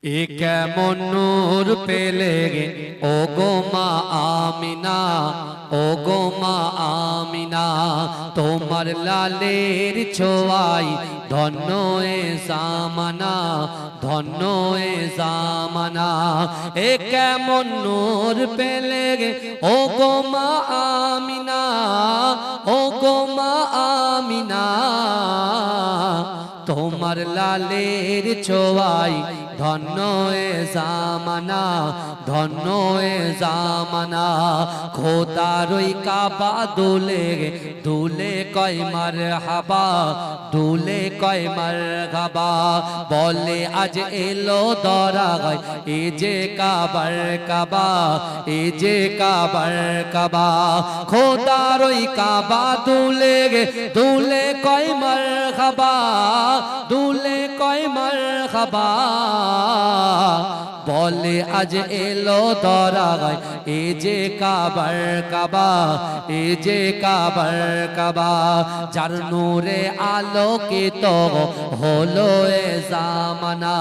এ কেমন নূর পেলে গে ও গো মা আমিনা, ও গো মা আমিনা, তোমার লালের ছোঁয়াই ধন্য এ জামানা, ধন্য এ জামানা। এ কেমন নূর পেলে গে ও গো মা আমিনা, ও গো মা আমিনা, তোমার লালের ছোঁয়াই ধন্য এ জামানা, ধন্য এ জামানা। খোদার ওই কাবা দুলে দুলে কয় মারহাবা, দুলে কয় মারহাবা, বলে আজ এলো দরা গায় এ যে কাবার কাবা, এ যে কাবার কাবা। খোদার ওই কাবা দুলে দুলে কয় মারহাবা, দুলে কয় মারহাবা, বলে আজ এলো দরা গায় এ যে কাবার কাবা, এ যে কাবার কাবা। যার নূরে আলোকিত হলো এ জামানা,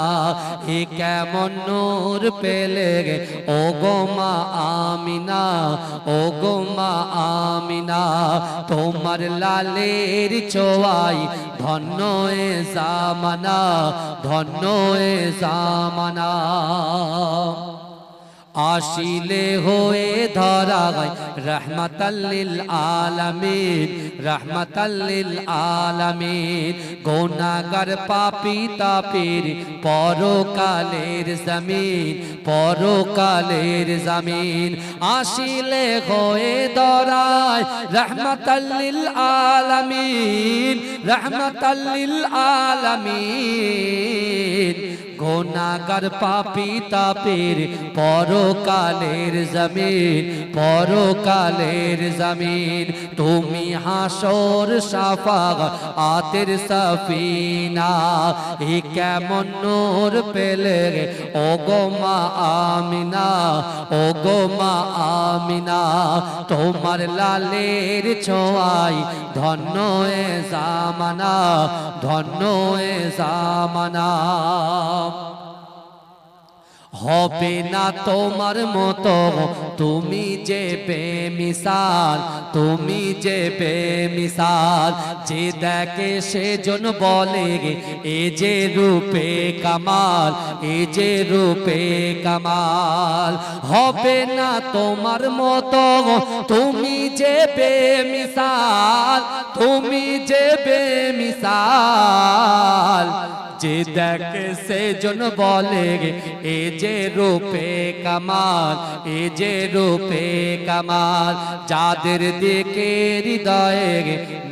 এ কেমন নূর পেলে গে ও গো মা আমিনা, ও গো মা আমিনা, তোমার লালের ছোঁয়াই ধন্য এ জামানা, ধন্য এ জামানা। आशिले होए धरा गए रहमतल्लिल आलमीन, रहमतल्लिल आलमीन। गुनाहगार पापी तापीर परकालेर जमीन, परकालेर जमीन। आशिले होए धरा रहमतल्लिल आलमीन, रहमतल्लिल आलमीन। गुनाहगार पापी तापीर परकालेर जमीन, परकालेर जमीन। तुमी हाशर शाफाअतेर सफिना, ए केमन नूर पेले ओ गो मा आमिना, ओ गो मा आमिना, तोमार लालेर छोঁয়াই धন্য ए জামানা, ধন্য এ জামানা। হবে না তোমার মতো তুমি যে বেমিসাল, তুমি যে বেমিসাল। যে দেখে সেজন বলে এ যে রূপে কামাল, এ যে রূপে কামাল। হবে না তোমার মতো তুমি যে বেমিসাল, তুমি যে বেমিসাল। যে দেখে সেজন বলে এ যে রূপে কামাল, এ যে রূপে কামাল। যাদের দিকে হৃদয়ে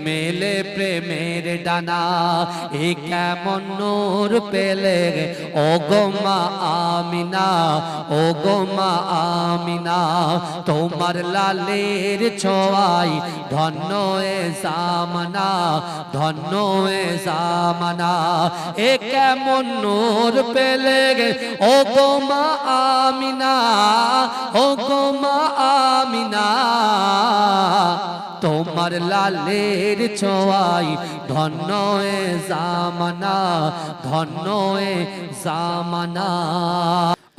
মেলে প্রেমের ডানা, এ কেমন নূর পেলে ও গো মা আমিনা, ও গো মা আমিনা, তোমার লালের ছোঁয়াই ধন্য এ জামানা, ধন্য এ জামানা। এ কেমন নূর পেলে ও গো মা আমিনা, ও গো মা আমিনা, তোমার লালের ছোঁয়াই ধন্য এ জামানা, ধন্য এ জামানা।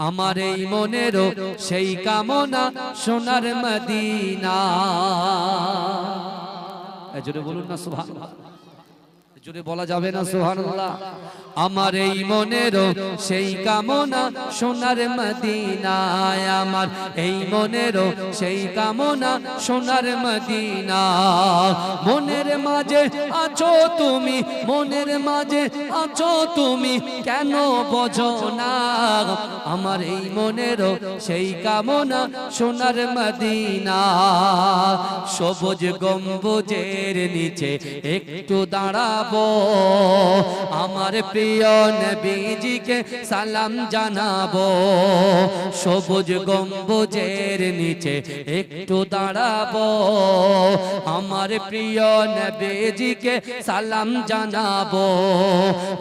আমার এই মনেরও সেই কামনা সোনার মদিনা। জোরে বলুন না সুবহানাল্লাহ, জোরে বলা যাবে না সুবহানাল্লাহ। আমার এই মনেরও সেই কামনা সোনার মদিনায়, আমার এই মনেরও সেই কামনা সোনার মদিনা। মনের মাঝে আছো তুমি, মনের মাঝে আছো তুমি, কেন বোঝো না? আমার এই মনেরও সেই কামনা সোনার মদিনা। সবুজ গম্বুজের নিচে একটু দাঁড়াবো, আমার প্রিয় নবীজিকে সালাম জানাবো। সবুজ গম্বুজের নিচে একটু দাঁড়াবো, আমার প্রিয় নবীজিকে সালাম জানাবো।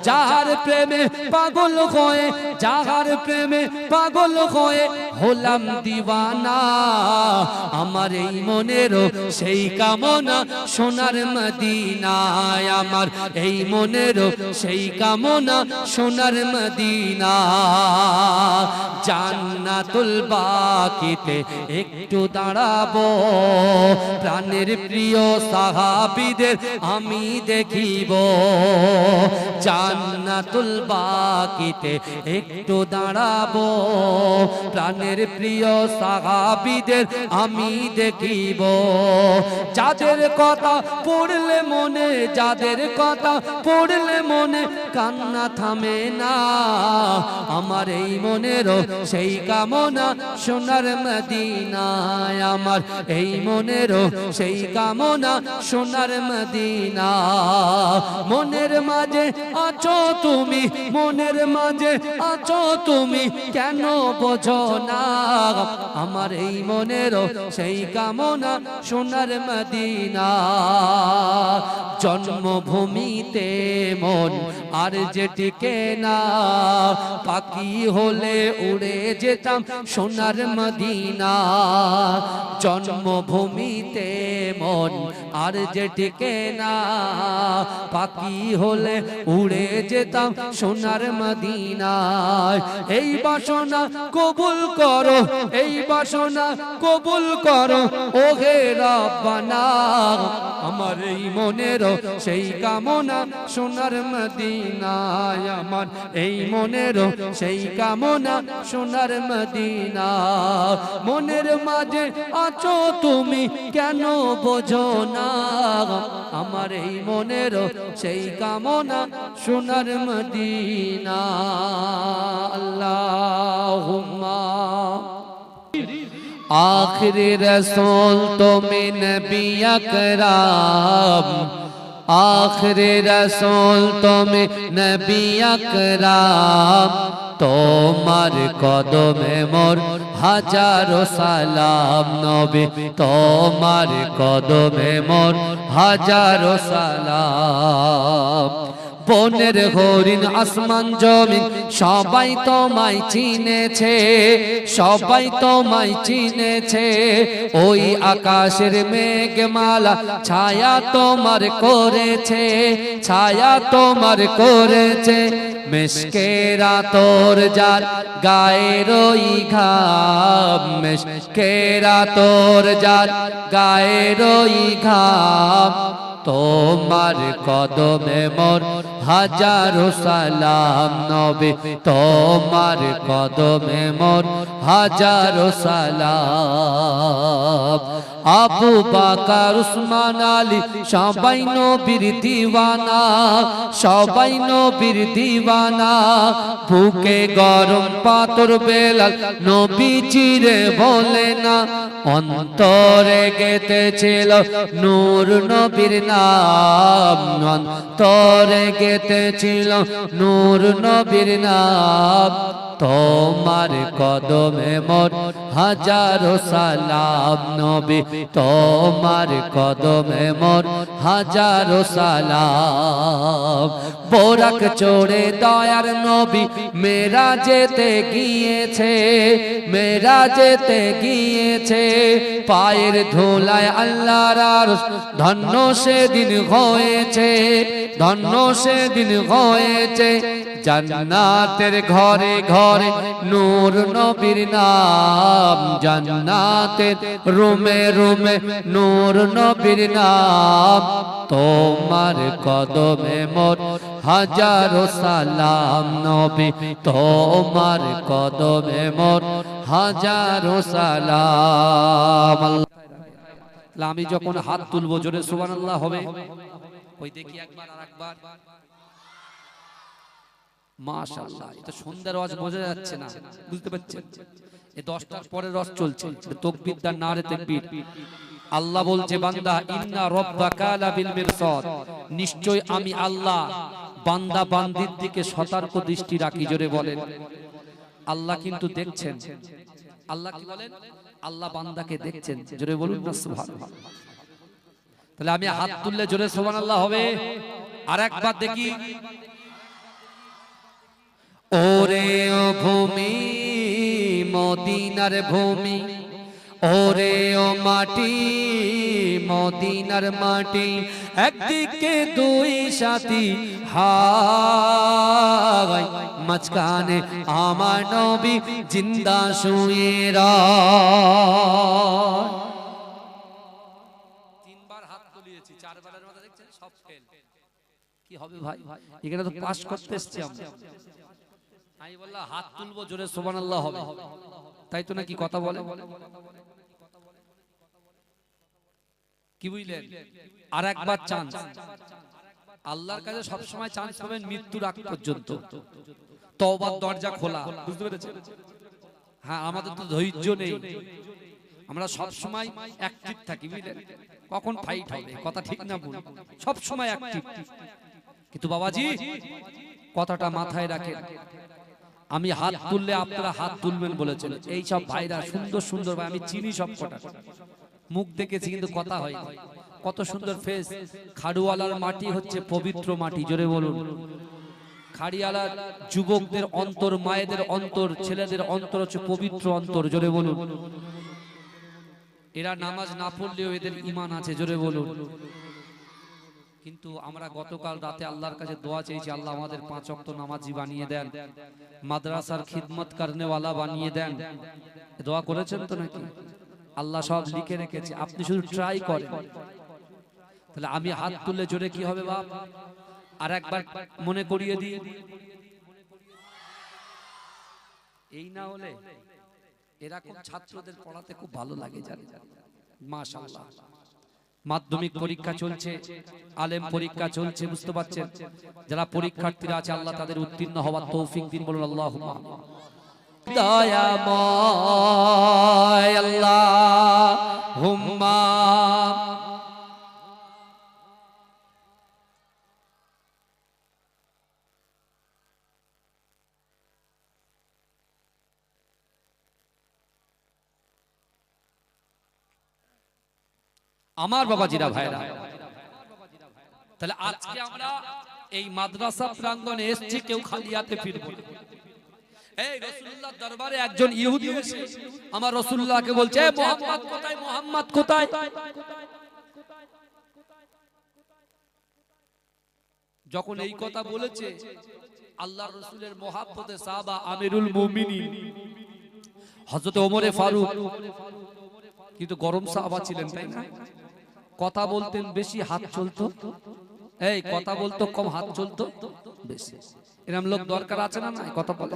যার প্রেমে পাগল হয়ে, যার প্রেমে পাগল হয়ে হলাম দিওয়ানা, আমার এই মনেরও সেই কামনা সোনার মদিনায়। আমার এই মনের সেই কামনা সোনার মদিনা জান্নাতুল বাকিতে একটু দাঁড়াবো প্রাণের প্রিয় সাহাবীদের আমি দেখিব জান্নাতুল বাকিতে একটু দাঁড়াবো প্রাণের প্রিয় সাহাবীদের আমি দেখিব যাদের কথা পড়লে মনে যাদের কথা পড়লে মনে কান্না থামে না আমার এই মনেরও সেই কামনা সোনার মদিনায় আমার এই মনেরও সেই কামনা সোনার মদিনা মনের মাঝে আছো তুমি মনের মাঝে আছো তুমি কেন বোঝো না আমার এই মনেরও সেই কামনা সোনার মদিনা জন্মভূমিতে মন আর যে টিকে না পাখি হলে উড়ে যেতাম সোনার মদিনা জন্মভূমিতে মন আর যে টিকে না পাখি হলে উড়ে যেতাম সোনার মদিনায় এই বাসনা কবুল করো এই বাসনা কবুল করো ওহে রব্বানা আমার এই মনেরও সেই কামনা সোনার মদিনায় আমার এই মনেরও সেই কামনা সোনার মদিনা মনের মাঝে আছো তুমি কেন বোঝো না আমার এই মনেরও সেই কামনা সোনার মদিনা আল্লাহুম্মা आखिरी रसूल तुम नबी अकराम आखिरी रसूल तुम नबी अकराम তোমার কদমে মোর হাজারো সালাম নবী তোমার কদমে মোর হাজারো সালাম বনের হরিণ আসমান জমিন সবাই তোমায় চিনেছে সবাই তোমায় চিনেছে ওই আকাশের মেঘমালা ছায়া তোমার করেছে ছায়া তোমার করেছে মিশকেরা তোর যার গায়ের ওই ঘাম মিশকেরা তোর যার গায়ের ওই ঘাম তোমার কদমে মোর হাজারো সালাম নবী তোমার কদমে মোর হাজারো সালাম আবু বকর উসমান আলী সবাই নবীর দিওয়ানা সবাই নবীর দিওয়ানা বুকে গরম পাথর বেলাল নবী চিরে বলে না অন্তরে গেঁথেছিল নূর নবীর নাম অন্তরে গেঁথেছিল নূর নবীর নাম তোমার কদমে মোর হাজারো সালাম নবী তোমার কদমে মোর হাজারো সালাম বোরাক চড়ে দয়ার নবী মেরা যেতে গিয়েছে মেরা যেতে গিয়েছে পায়ের ধুলায় আল্লাহর আরশ ধন্য সেদিন হয়েছে ধন্য সেদিন হয়েছে জান্নাতের ঘরে ঘরে নূর নবীর নাম জান্নাতের রুমে রুমে নূর নবীর নাম তোমার কদমে মোর হাজারো সালাম নবী তোমার কদমে মোর হাজারো সালাম আমি যখন হাত তুলবো জোরে সুবহানাল্লাহ হবে ওই দেখি একবার আরেকবার মাশাআল্লাহ এটা সন্ধ্যার ওয়াজ বোঝা যাচ্ছে না বুঝতে পারছেন এই 10টার পরে রস চলছে তাকবীর দা নারে তাকবীর আল্লাহ বলছে বান্দা ইন্না রাব্বাকা লাবিল মিরসাদ নিশ্চয় আমি আল্লাহ বান্দা বান্দির দিকে সতর্ক দৃষ্টি রাখি জোরে বলেন আল্লাহ কিন্তু দেখছেন আল্লাহ কি বলেন আল্লাহ বান্দাকে দেখছেন জোরে বলুন না সুবহানাল্লাহ তাহলে আমি হাত তুললে জোরে সুবহানাল্লাহ হবে আরেকবার দেখি ওরে ও ভূমি মদিনার ভূমি ওরে ও মাটি মদিনার মাটি একদিকে দুই সাথী হাই মাঝখানে আমার নবী জিন্দা শুয়ে রয়। তিনবার হাত তুলিয়েছি, চারবারের মধ্যে দেখছেন সব ফেল। কি হবে ভাই, এখানে তো পাস করতে এসেছি আমরা। আমি বললাম হাত তুলবো, জোরে সুবহানাল্লাহ হবে, তাই তো নাকি কথা বলে। কি বুঝলেন? আর একবার চান্স, আল্লাহর কাছে সব সময় চান্স পাবেন মৃত্যুর আগ পর্যন্ত। তওবার দরজা খোলা, বুঝতে পেরেছেন? হ্যাঁ, আমাদের তো ধৈর্য নেই, আমরা সব সময় অ্যাক্টিভ থাকি, বুঝলেন? কখন ফাইট হবে, কথা ঠিক না ভুল, সব সময় অ্যাক্টিভ। কিন্তু বাবাজি কথাটা মাথায় রাখেন, আমি হাত তুললে আপনারা হাত তুলবেন বলেছেন। এই সব ভাইরা সুন্দর সুন্দর ভাই, আমি চিনি সব কটা, মুখ দেখেছি কিন্তু কথা হয়। কত সুন্দর ফেস। খাড়ুয়ালার মাটি হচ্ছে পবিত্র মাটি, জোরে বলুন। খাড়িয়ালার যুবকদের অন্তর, মায়েদের অন্তর, ছেলেদের অন্তর হচ্ছে পবিত্র অন্তর, জোরে বলুন। এরা নামাজ না পড়লেও এদের ঈমান আছে, জোরে বলুন। কিন্তু আমরা গতকাল রাতে আল্লাহর কাছে দোয়া চেয়েছি, আল্লাহ আমাদের 5 ওয়াক্ত নামাজি বানিয়ে দেন, মাদ্রাসার খিদমত করনেওয়ালা বানিয়ে দেন। দোয়া করেছেন তো নাকি? আল্লাহ সব লিখে রেখেছে, আপনি শুধু ট্রাই করেন। তাহলে আমি হাত তুললে জোরে কি হবে বাপ? আর একবার মনে করিয়ে দিই, এই না হলে এরকম ছাত্রদের পড়াতে খুব ভালো লাগে, জানেন? মাশাআল্লাহ। মাধ্যমিক পরীক্ষা চলছে, আলেম পরীক্ষা চলছে, বুঝতে পারছেন? যারা পরীক্ষার্থীরা আছে আল্লাহ তাদের উত্তীর্ণ হওয়ার তৌফিক দিন, বলুন আল্লাহুম্মা। দয়াময় আল্লাহুম্মা আমার বাবাজিরা ভাইরা। তাহলে আজকে আমরা এই মাদ্রাসা প্রাঙ্গণে এসেছি, কেউ খালি হাতে ফিরবো না। এই রাসূলুল্লাহর দরবারে একজন ইহুদি এসে আমার রাসূলুল্লাহকে বলছে, মুহাম্মদ কোথায়, মুহাম্মদ কোথায়? যখন এই কথা বলেছে, আল্লাহর রাসূলের মহব্বতে সাহাবা আমিরুল মুমিনিন হযরত ওমরে ফারুক, কিন্তু গরম সাহাবা ছিলেন, তাই না? কথা বলতেন বেশি, হাত চলতো, এই কথা বলতো কম, হাত চলতো বেশি। এরকম লোক দরকার আছে না? নাই কথা বলে।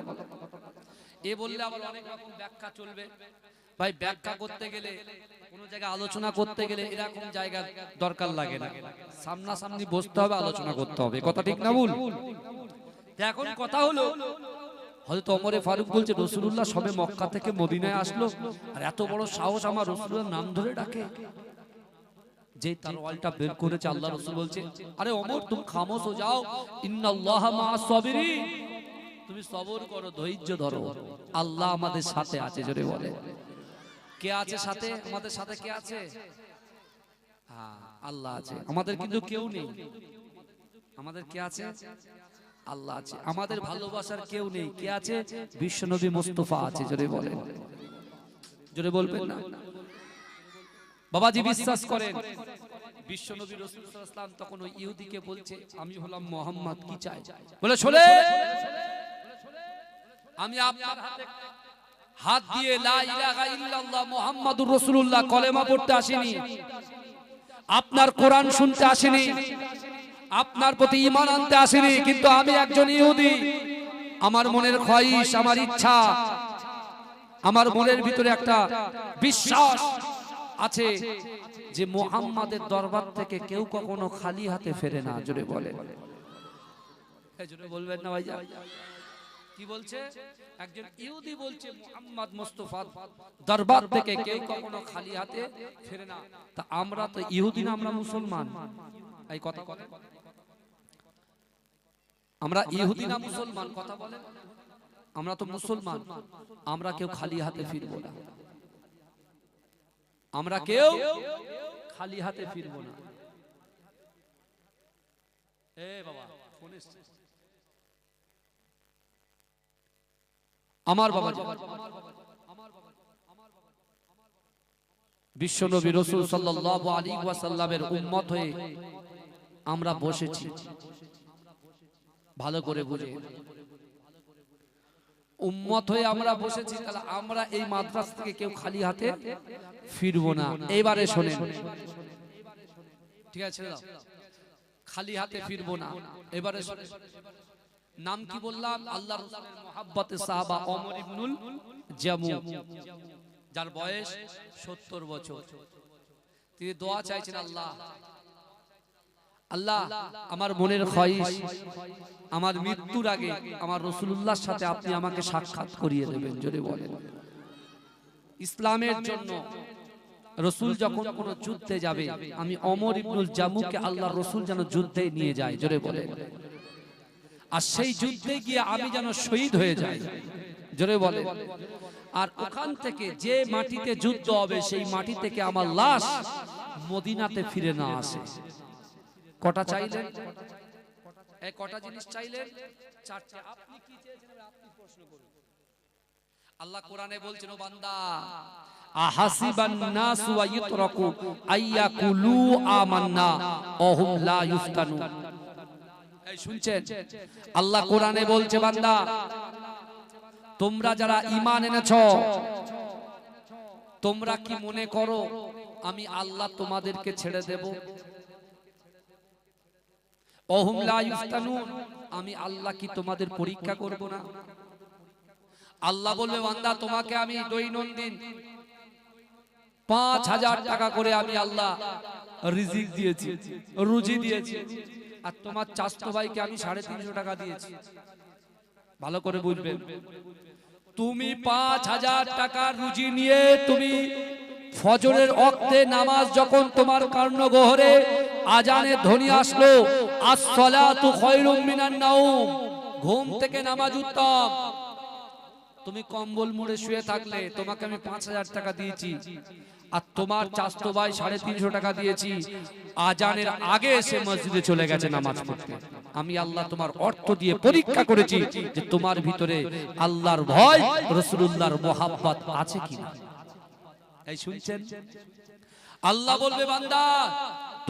এ বললে আবার অনেক রকম ব্যাখ্যা চলবে ভাই। ব্যাখ্যা করতে গেলে, কোন জায়গায় আলোচনা করতে গেলে এরকম জায়গা দরকার লাগে না, সামনাসামনি বসতে হবে, আলোচনা করতে হবে, কথা ঠিক না ভুল? এখন কথা হলো, হযরত ওমরে ফারুক বলছে রাসূলুল্লাহ সবে মক্কা থেকে মদিনায় আসলো, আর এত বড় সাহস আমার রাসূলুল্লাহর নাম ধরে ডাকে। যে তরওয়ালটা বের করেছে আল্লাহ রাসূল বলছে, আরে ওমর তুমি খামোশ হয়ে যাও, ইন্নাল্লাহা মা'আস সাবিরিন, তুমি সবর করো, ধৈর্য ধরো, আল্লাহ আমাদের সাথে আছে, জোরে বলে। কে আছে সাথে? আমাদের সাথে কে আছে? হ্যাঁ, আল্লাহ আছে। আমাদের কিন্তু কেউ নেই। আমাদের কে আছে? আল্লাহ আছে। আমাদের ভালোবাসার কেউ নেই। কে আছে? বিশ্বনবী মুস্তাফা আছে, জোরে বলেন। জোরে বলবেন না? বাবাজি বিশ্বাস করেন, বিশ্বনবী রাসূল সাল্লাল্লাহু আলাইহি ওয়াসাল্লাম তখন ওই ইহুদিকে বলছে, আমি হলাম মুহাম্মদ, কি চাই? বলে শোনে, আমি আপনার হাতে হাত দিয়ে লা ইলাহা ইল্লাল্লাহ মুহাম্মাদুর রাসূলুল্লাহ কলেমা পড়তে আসিনি, আপনার কোরআন শুনতে আসিনি, আপনার প্রতি ঈমান আনতে আসিনি, কিন্তু আমি একজন ইহুদি, আমার মনের খোয়াইশ, আমার ইচ্ছা, আমার মনের ভিতরে একটা বিশ্বাস আছে যে মুহাম্মাদের দরবার থেকে কেউ কখনো খালি হাতে ফেরে না, জোরে বলেন। জোরে বলবেন না ভাইজান? কি বলছে? একজন ইহুদি বলছে মুহাম্মদ মুস্তাফা দরবার থেকে কেউ কখনো খালি হাতে ফেরে না। তা আমরা তো ইহুদি না, আমরা মুসলমান। এই কথা বলেন, আমরা ইহুদি না মুসলমান? কথা বলেন, আমরা তো মুসলমান, আমরা কেউ খালি হাতে ফিরবো না, আমরা কেউ খালি হাতে ফিরবো না। এ বাবা ফোন এসেছে আমার বাবা, বিশ্বনবী রাসূল সাল্লাল্লাহু আলাইহি ওয়াসাল্লামের উম্মত হয়ে আমরা বসেছি, ভালো করে বুঝে, উম্মত হয়ে আমরা বসেছি, তাহলে আমরা এই মাদ্রাসা থেকে কেউ খালি হাতে ফিরবো না। এবারে শোনেন, ঠিক আছে, খালি হাতে ফিরবো না। এবারে শোনেন, নাম কি বললাম? আল্লাহর রাসূলের মুহাব্বতে সাহাবা ওমর ইবনুল জামু, যার বয়স 70 বছর। তিনি দোয়া চাইছেন, আল্লাহ আল্লাহ আমার মনের খয়েশ, আমার মৃত্যুর আগে আমার রাসূলুল্লাহর সাথে আপনি আমাকে সাক্ষাৎ করিয়ে দেবেন। জোরে বলেন। ইসলামের জন্য রাসূল যখন কোনো যুদ্ধে যাবে, আমি ওমর ইবনুল জামুকে আল্লাহর রাসূল যেন যুদ্ধে নিয়ে যায়। জোরে বলেন। আর সেই যুদ্ধে গিয়ে আমি যেন শহীদ হয়ে যাই। জোরে বলেন। আর ওখান থেকে যে মাটিতে যুদ্ধ হবে, সেই মাটি থেকে আমার লাশ মদিনাতে ফিরে না আসে। কটা চাইলেন? এই কটা জিনিস চাইলেন? চারটি। আপনি কি চেয়েছেন আপনি প্রশ্ন করুন। আল্লাহ কোরআনে বলছেন, ও বান্দা, আহাসিবান নাস ওয়া ইতরাকু আইয়াকুলু আমান্না ওয়া হুম লা ইফতানুন। এই শুনছেন? আল্লাহ কোরআনে বলছে, বান্দা তোমরা যারা ঈমান এনেছো, তোমরা কি মনে করো আমি আল্লাহ তোমাদেরকে ছেড়ে দেব? ওহুম লা ইফতানুন, আমি আল্লাহ কি তোমাদের পরীক্ষা করব না? আল্লাহ বলবে, বান্দা তোমাকে আমি দৈনন্দিন 5000 টাকা করে আমি আল্লাহ রিজিক দিয়েছি, রুজি দিয়েছি, আর তোমার চাচতো ভাইকে আমি 350 টাকা দিয়েছি। ভালো করে বুঝবেন, তুমি 5000 টাকার রুজি নিয়ে তুমি ফজরের ওয়াক্তে নামাজ যখন তোমার কর্ণগহরে আজানের ধ্বনি আসলো, আস-সালাতু খায়রুম মিনান নাওম, ঘুম থেকে নামাজ উত্তম, তুমি কম্বল মুড়ে শুয়ে থাকলে তোমাকে আমি 5000 টাকা দিয়েছি, আর তোমার চাচতো ভাই 350 টাকা দিয়েছি, আজানের আগে এসে মসজিদে চলে গেছে নামাজ পড়তে। আমি আল্লাহ তোমার অর্থ দিয়ে পরীক্ষা করেছি যে তোমার ভিতরে আল্লাহর ভয়, রাসূলুল্লাহর মুহাব্বত আছে কিনা। এই শুনছেন? আল্লাহ বলবে, বান্দা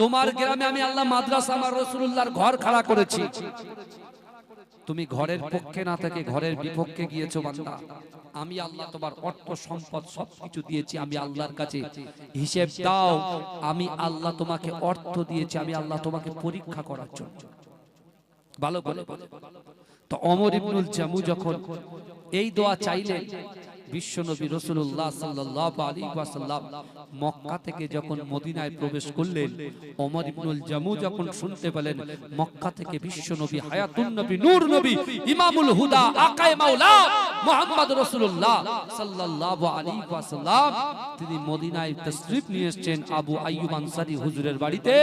তোমার গ্রামে আমি আল্লাহ মাদ্রাসা, আমার রাসূলুল্লাহর ঘর খাড়া করেছি, তুমি ঘরের পক্ষে না থেকে ঘরের বিপক্ষে গিয়েছো। বান্দা আমি আল্লাহ তোমার অর্থ সম্পদ সবকিছু দিয়েছি, আমি আল্লাহর কাছে হিসেব দাও। আমি আল্লাহ তোমাকে অর্থ দিয়েছি, আমি আল্লাহ তোমাকে পরীক্ষা করার জন্য। ভালো করে। তো ওমর ইবনুল জামু যখন এই দোয়া চাইলেন, বিশ্বনবী রাসূলুল্লাহ সাল্লাল্লাহু আলাইহি ওয়াসাল্লাম মক্কা থেকে যখন মদিনায় প্রবেশ করলেন, ওমর ইবনুল জামু যখন শুনতে পেলেন মক্কা থেকে বিশ্বনবী, হায়াতুন নবী, নূর নবী, ইমামুল হুদা, আকায়ে মাওলা মুহাম্মদ রাসূলুল্লাহ সাল্লাল্লাহু আলাইহি ওয়াসাল্লাম তিনি মদিনায় তাশরীফ নিয়ে এসেছেন আবু আইয়ুব আনসারী হুজুরের বাড়িতে,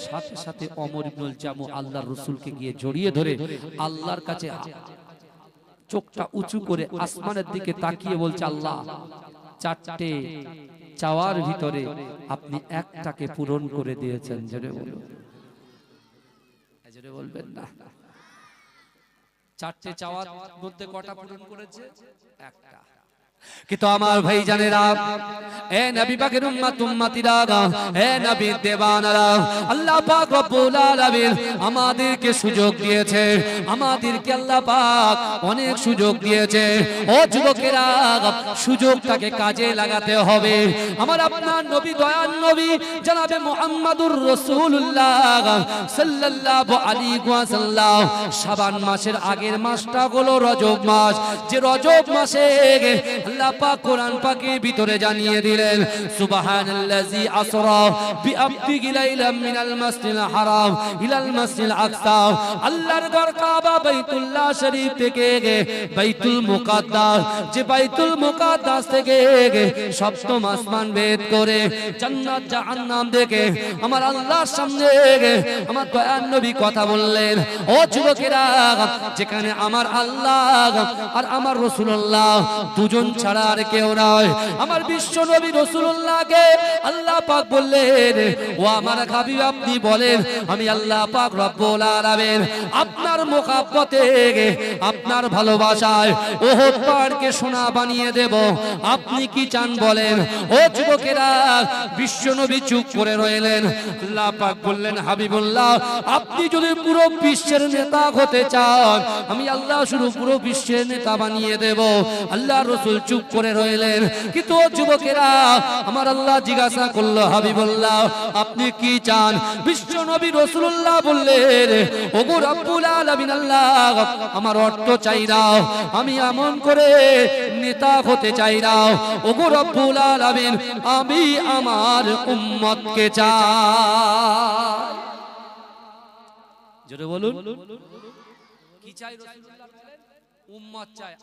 সাথে সাথে ওমর ইবনুল জামু আল্লাহর রাসূলকে গিয়ে জড়িয়ে ধরে আল্লাহর কাছে চোখটা উঁচু করে আসমানের দিকে তাকিয়ে বলছে, আল্লাহ চারটে চাওয়ার ভিতরে আপনি একটাকে পূরণ করে দিয়েছেন। জোরে বলুন। জোরে বলবেন না? চারটে চাওয়ার মধ্যে কটা পূরণ করেছে? একটা। কিন্তু আমার ভাই জানেরা, এ নবী পাকের উম্মত উম্মতিরা, এ নবী দেওয়ানারা, আল্লাহ পাক রব্বুল আলামিন আমাদেরকে সুযোগ দিয়েছে, আমাদেরকে আল্লাহ পাক অনেক সুযোগ দিয়েছে। ও যুবকেরা, সুযোগটাকে কাজে লাগাতে হবে। আমার আপনার নবী, দয়ার নবী জনাবে মুহাম্মদুর রাসূলুল্লাহ সাল্লাল্লাহু আলাইহি ওয়াসাল্লাম শাবান মাসের আগের মাসটা হলো রজব মাস। যে রজব মাসে আল্লাহ পাক কোরআন পাকের ভিতরে জানিয়ে দিলেন, সুবহানাল্লাযী আসরা বিআবদিহি লাইলাম মিনাল মাসজিদিল হারাম ইলাল মাসজিদিল আকসা। আল্লাহর ঘর কাবা বাইতুল্লাহ শরীফ থেকে বাইতুল মুকাদ্দাস, যে বাইতুল মুকাদ্দাস থেকে সপ্তম আসমান ভেদ করে জান্নাত জাহান্নাম দেখে আমার আল্লাহর সামনে আমার দয়ার নবী কথা বললেন। ও যুবকেরা, যেখানে আমার আল্লাহ আর আমার রাসূলুল্লাহ দুজন ছাড়া আর কেউ নয়। আমার বিশ্ব নবী রাসূলুল্লাহকে আল্লাহ পাক বললেন, ও আমার হাবিব আপনি বলেন, আমি আল্লাহ পাক রব্বুল আলামিন আপনার মুহাব্বতে, আপনার ভালোবাসায় উহুদ পাহাড়কে সোনা বানিয়ে দেব, আপনি কি চান বলেন। ও যুবকেরা, বিশ্ব নবী চুপ করে রইলেন। আল্লাহ পাক বললেন, হাবিবুল্লাহ আপনি যদি পুরো বিশ্বের নেতা হতে চান, আমি আল্লাহ শুধু পুরো বিশ্বের নেতা বানিয়ে দেব। আল্লাহ রাসূল চুপ করে রইলেন। কিন্তু ও যুবকেরা, আমার আল্লাহ জিজ্ঞাসা করলো, হাবিবুল্লাহ আপনি কি চান। বিশ্ব নবী রাসূলুল্লাহ বললেন, ওগো রব্বুল আলামিন আল্লাহ, আমার অর্থ চাই না, আমি এমন করে নেতা হতে চাই না। ওগো রব্বুল আলামিন, আমি আমার উম্মতকে চাই। জোরে বলুন, কি চাই রাসূলুল্লাহ বলেন? উম্মত চাই।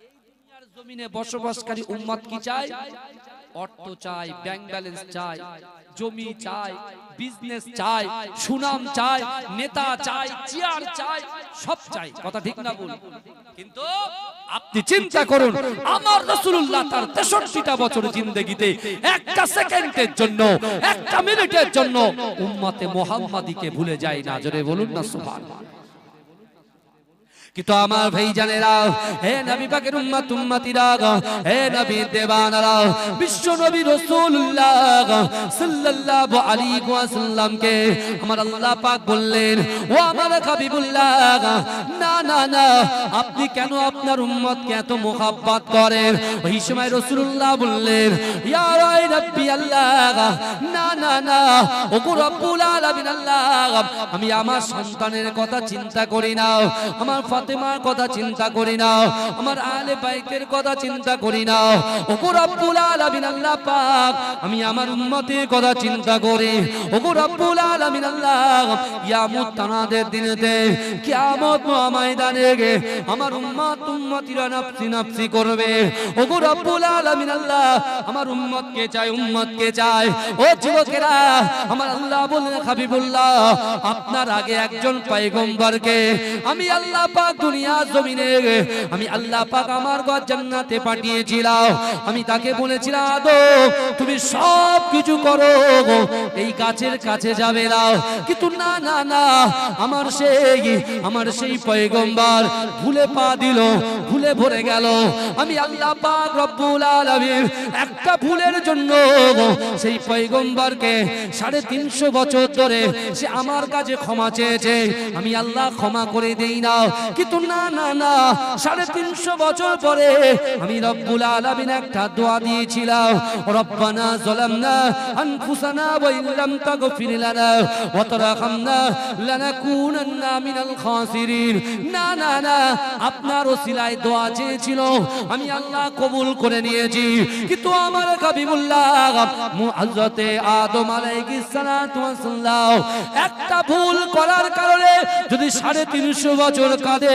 এই দুনিয়ার জমিনে বসবাসকারী উম্মত কি চাই? অর্থ চাই, ব্যাংক ব্যালেন্স চাই, জমি চাই, বিজনেস চাই, সুনাম চাই, নেতা চাই, চেয়ার চাই, সব চাই। কথা ঠিক না বল? কিন্তু আপনি চিন্তা করুন, আমার রাসূলুল্লাহ তার 63টা বছর জিন্দেগিতে একটা সেকেন্ডের জন্য, একটা মিনিটের জন্য উম্মতে মুহাম্মাদীকে ভুলে যায় না। জোরে বলুন না সুবহানাল্লাহ। কিন্তু আমার ভাই জানেরা, হে নবী পাকের উম্মত উম্মতিরা, হে নবী দেবানারা, বিশ্ব নবী রাসূলুল্লাহ সাল্লাল্লাহু আলাইহি ওয়াসাল্লামকে আমার আল্লাহ পাক বললেন, ও আমার হাবিবুল্লাহ, না না না, আপনি কেন আপনার উম্মতকে এত মোহাব্বত করেন? ওই সময় রাসূলুল্লাহ বললেন, ইয়া রাব্বি আল্লাহ, না না না, ওগো রব্বুল আলামিন আল্লাহ, আমি আমার সন্তানের কথা চিন্তা করি না, আমার ফাতেমার কথা চিন্তা করি না, আমার আলে বাইতের কথা চিন্তা করি না। ওগো রব্বুল আলামিন আল্লাহ পাক, আমি আমার উম্মতের কথা চিন্তা করি। ওগো রব্বুল আলামিন আল্লাহ, কিয়ামত তানাদের দিনেতে, কিয়ামত ময়দানে আমার উম্মত উম্মতিরা নাফসি নাফসি করবে। ওগো রব্বুল আলামিন আল্লাহ, আমার উম্মতকে চাই, উম্মতকে চাই। ও যুবকেরা, আমার আল্লাহ বলেন, হাবিবুল্লাহ আপনার আগে একজন পয়গম্বরকে আমি আল্লাহ পাক দুনিয়া জমিনে, আমি আল্লাহ পাক আমার ঘর জান্নাতে পাঠিয়েছিলাম। আমি তাকে বলেছিলাম, আদম তুমি সব কিছু করো, এই গাছের কাছে যাবে না। কিন্তু না না না, আমার সেই পয়গম্বর ভুলে পা দিল, ভুলে ভরে গেল। আমি আল্লাহ পাক রব্বুল আলামিন একটা ভুলের জন্য সেই পয়গম্বরকে 350 বছর ধরে সে আমার কাছে ক্ষমা চেয়েছে, আমি আল্লাহ ক্ষমা করে দেই না। কিন্তু না না না, 350 বছর পরে আমি রব্বুল আলামিন একটা দোয়া দিয়েছিলাম, রব্বানা যালামনা আনফুসানা ওয়া ইল্লাম তাগফির লানা ওয়া তারহামনা লানাকুনান্না মিনাল খাসিরিন। না না না, আপনার ওসিলায় দোয়া চেয়েছিল, আমি আল্লাহ কবুল করে নিয়েছি। কিন্তু আমার হাবিবুল্লাহ হযরতে আদম আলাইহিস সালাতু ওয়াস সালাম একটা ভুল করার কারণে যদি 350 বছর কাঁদে,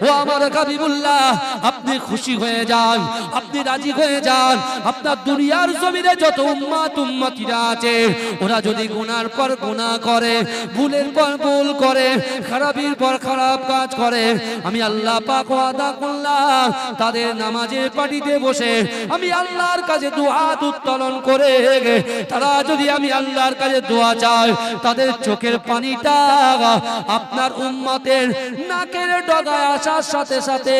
ও আমার হাবিবুল্লাহ আপনি খুশি হয়ে যান, আপনি রাজি হয়ে যান। আপনার দুনিয়ার জমিনে যত উম্মত উম্মতিরা আছে, ওরা যদি গুনার পর গুনাহ করে, ভুলের পর ভুল করে, খারাপের পর খারাপ কাজ করে, আমি আল্লাহ পাক ওয়াদা করলাম তাদের নামাজের পাটিতে বসে আমি আল্লাহর কাছে দুহাত উত্তোলন করে, তারা যদি আমি আল্লাহর কাছে দোয়া চায়, তাদের চোখের পানিটা আপনার উম্মতের নাকের ডগায় আসার সাথে সাথে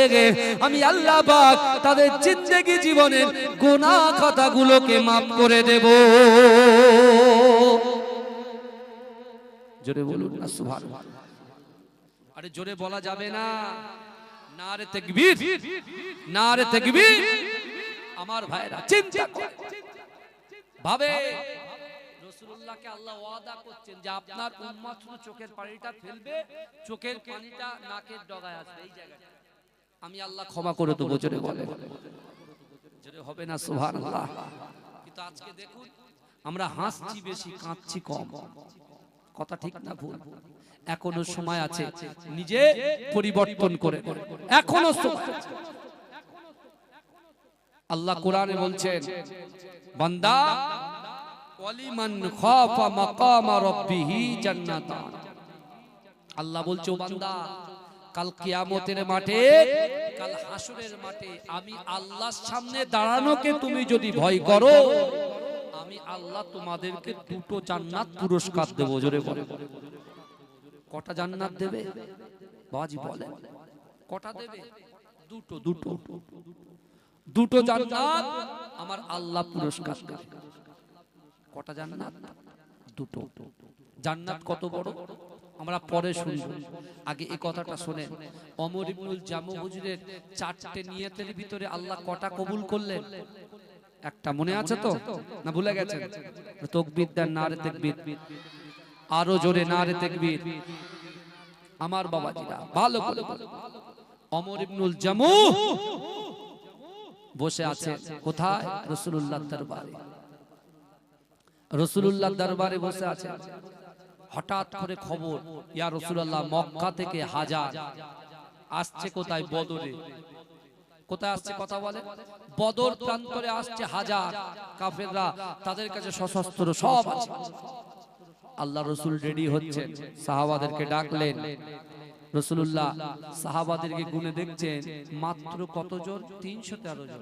আমি আল্লাহ পাক তাদের জিন্দেগি জীবনের গুনাহ খাতাগুলোকে মাফ করে দেব। জোরে বলুন না সুবহানাল্লাহ। আরে জোরে বলা যাবে না? নারে তাকবীর, নারে তাকবীর। আমার ভাইরা চিন্তা করে ভাবে, রাসূলুল্লাহকে আল্লাহ ওয়াদা করছেন যে আপনার উম্মত শুধু চোখের পানিটা ফেলবে, চোখের পানিটা নাকের ডগায় আসবে, এই জায়গাটা আমি আল্লাহ ক্ষমা করে দেব। জোরে বলে, জোরে হবে না সুবহানাল্লাহ। কিন্তু আজকে দেখুন, আমরা হাসছি বেশি, কাঁদছি কম। কথা ঠিক না ভুল? এখনো সময় আছে, নিজে পরিবর্তন করে, এখনো সময়। আল্লাহ কোরআনে বলছেন, বান্দা ওয়ালিমান খাফা মাকামা রাব্বিহি জান্নাতান। আল্লাহ বলছে, ও বান্দা কাল কিয়ামতের মাঠে কাল হাসরের মাঠে আমি আল্লাহর সামনে দাঁড়ানোকে তুমি যদি ভয় করো, আমি আল্লাহ তোমাদেরকে দুটো জান্নাত পুরস্কার দেব। জোরে বলে কটা জান্নাত দেবে বাবাজি বলেন? কটা দেবে? দুটো। দুটো দুটো জান্নাত আমার আল্লাহ পুরস্কার দেবে। কটা জান্নাত? দুটো। জান্নাত কত বড় আমরা পরে শুনব, আগে এই কথাটা শুনেন। ওমর ইবনুল জামু হুজুরের 4টে নিয়তের ভিতরে আল্লাহ কটা কবুল করলেন? একটা মনে আছে তো, না ভুলে গেছেন? তাকবীর দেন, নারে তাকবীর, আরো জোরে নারে তাকবীর। আমার বাবাজিরা ভালো করে, ওমর ইবনুল জামু বসে আছে কোথায়? রাসূলুল্লাহর দরবারে। রাসূলুল্লাহর দরবারে বসে আছে। হঠাৎ করে খবর, ইয়া রাসূলুল্লাহ, মক্কা থেকে হাজার আসছে। কোথায়? বদরে। কোথায় আসছে কথা বলে? বদর প্রান্তরে আসছে হাজার কাফেররা, তাদের কাছে সশস্ত্র সব আছে। আল্লাহ রাসূল রেডি হচ্ছেন, সাহাবাদেরকে ডাকলেন। রাসূলুল্লাহ সাহাবাদেরকে গুনে দেখছেন মাত্র কতজন? 313 জন।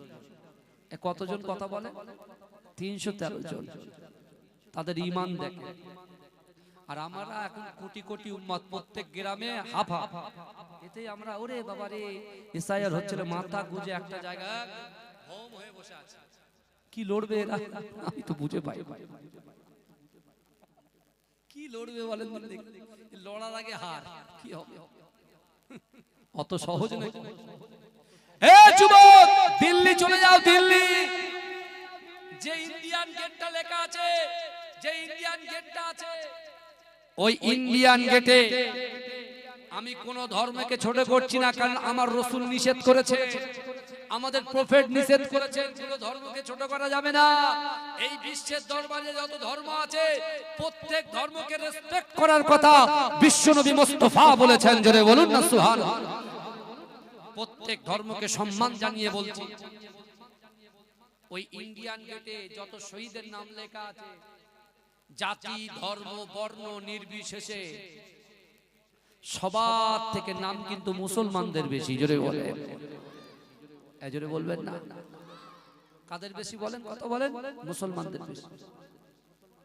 কতজন কথা বলে? 313 জন। তাদের ঈমান দেখে। আর আমরা এখন কোটি কোটি উম্মত, প্রত্যেক গ্রামে হাফ হাফ। এতে আমরা ওরে বাবা রে, ইসাইয়ার হচ্ছিল মাথা গুজে একটা জায়গায় হোম হয়ে বসে আছে। কি লড়বে এরা? আমি তো বুঝে পাই কি লড়বে বলেন? লড়ার আগে হার কি হবে? অত সহজ নয়। এ যুবক, দিল্লি চলে যাও। দিল্লি যে ইন্ডিয়ান গেটটা লেখা আছে, যে ইন্ডিয়ান গেটটা আছে, ওই ইন্ডিয়ান গেটে আমি কোন ধর্মকে ছোট করছি না, কারণ আমার রাসূল নিষেধ করেছে, আমাদের প্রফেট নিষেধ করেছেন, কোন ধর্মকে ছোট করা যাবে না। এই বিশ্বের দরবারে যত ধর্ম আছে প্রত্যেক ধর্মকে রেসপেক্ট করার কথা বিশ্বনবী মুস্তাফা বলেছেন। জোরে বলুন না সুবহানাল্লাহ। প্রত্যেক ধর্মকে সম্মান জানিয়ে বলছি। ওই ইন্ডিয়ান গেটে যত শহীদের নাম লেখা আছে, জাতি ধর্ম বর্ণ নির্বিশেষে সবার থেকে নাম কিন্তু মুসলমানদের বেশি। জোরে বলেন, জোরে বলবেন না? কাদের বেশি বলেন? কত বলেন? মুসলমানদের বেশি।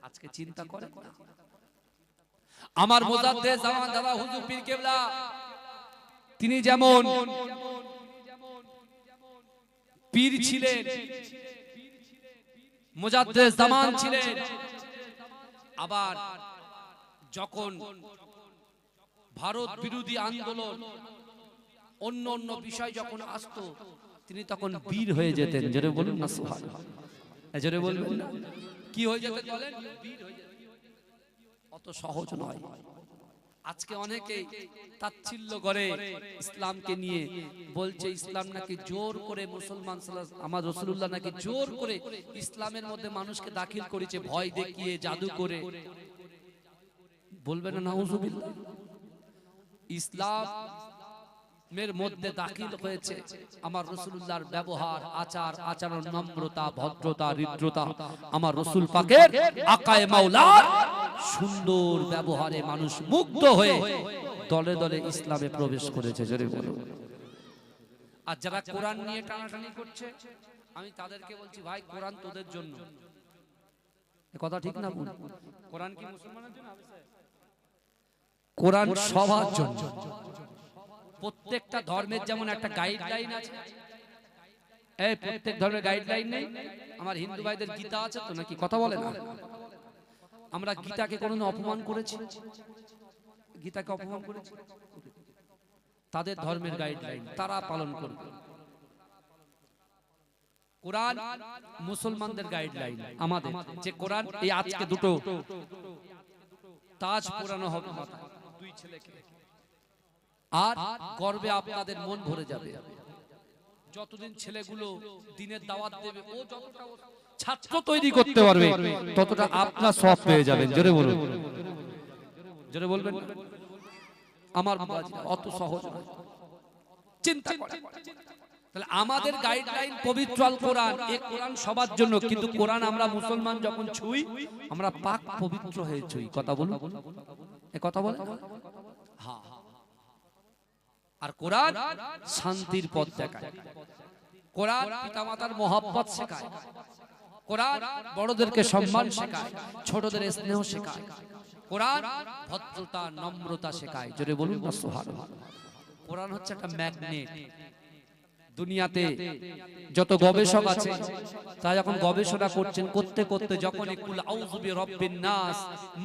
আজকে চিন্তা করেন না, আমার মুজাদ্দেদ জামান দাদা হুজুর পীর কেবলা, তিনি যেমন পীর ছিলেন, মুজাদ্দেদ জামান ছিলেন, আবার যখন ভারত বিরোধী আন্দোলন অন্য অন্য বিষয় যখন আসতো, তিনি তখন বীর হয়ে যেতেন। জোরে বলুন না সুবহানাল্লাহ। জোরে বলবেন না? কি হয়ে যেতেন বলেন? বীর হয়ে যেতেন। অত সহজ নয়। আজকে অনেকেই তাচ্ছিল্য করে ইসলামকে নিয়ে, বলছে ইসলাম নাকি জোর করে মুসলমান, আমার রাসূলুল্লাহ নাকি জোর করে ইসলামের মধ্যে মানুষকে দাখিল করেছে, ভয় দেখিয়ে, জাদু করে। বলবেন না নাউজুবিল্লাহ? ইসলামের মধ্যে দাখিল হয়েছে আমার রাসূলুল্লাহর ব্যবহার, আচার আচরণ, নম্রতা, ভদ্রতা, হৃদ্রতা, আমার রাসূল পাকের আকায়ে মাওলার সুন্দর ব্যবহারে মানুষ মুগ্ধ হয়ে দলে দলে ইসলামে প্রবেশ করেছে। জোরে বলুন। আর যারা কোরআন নিয়ে টানাটানি করছে, আমি তাদেরকে বলছি, ভাই কোরআন তোদের জন্য। এ কথা ঠিক না? কোরআন কি মুসলমানের জন্য? কোরআন সবার জন্য। প্রত্যেকটা ধর্মের যেমন একটা গাইডলাইন আছে, এই প্রত্যেক ধর্মের গাইডলাইন নেই? আমার হিন্দু ভাইদের গীতা আছে তো, নাকি কথা বলে না? আমরা গীতাকে কোনোদিন অপমান করেছি? গীতাকে অপমান করেছি? তাদের ধর্মের গাইডলাইন তারা পালন করবে। কোরআন মুসলমানদের গাইডলাইন, আমাদের যে কোরআন, এই আজকে দুটো তাজ পুরানো হবে মাথায়, দুই ছেলেকে, আর গর্বে আপনাদের মন ভরে যাবে। যতদিন ছেলেগুলো দিনের দাওয়াত দেবে, ও যতটা ছাত্র তৈরি করতে পারবে, ততটা আপনার সওয়াব পেয়ে যাবেন। জোরে বলুন, জোরে বলবেন। আমার অত সহজ নয়, চিন্তা করেন। তাহলে আমাদের গাইডলাইন পবিত্র আল কোরআন, এই কোরআন সবার জন্য, কিন্তু কোরআন আমরা মুসলমান যখন ছুঁই, আমরা পাক পবিত্র হয়ে ছুঁই। কথা বলুন, এ কথা বলেন। হ্যাঁ, আর কোরআন শান্তির পথ দেখায়, কোরআন পিতামাতার মহব্বত শেখায়, কোরআন বড়দেরকে সম্মান শেখায়, ছোটদের স্নেহ শেখায়, কোরআন ভদ্রতা নম্রতা শেখায়। জোরে বলুন না সুবহানাল্লাহ। কোরআন হচ্ছে একটা ম্যাগনেট। দুনিয়াতে যত গবেষক আছে তারা যখন গবেষণা করছেন, করতে করতে যখন কুল আউযু বিরাব্বিন নাস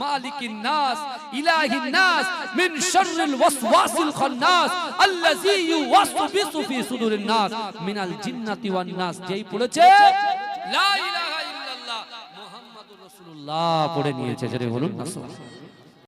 মালিকিন নাস ইলাহিন নাস মিন শাররিল ওয়াসওয়াসিল খান্নাস আল্লাযী ইউওয়াসবিসু ফি সুদুরিন নাস মিনাল জিন্নাতি ওয়ান নাস, যেই পড়েছে লা ইলাহা ইল্লাল্লাহ মুহাম্মাদুর রাসূলুল্লাহ পড়ে নিয়েছে। জোরে বলুন না সুবহানাল্লাহ।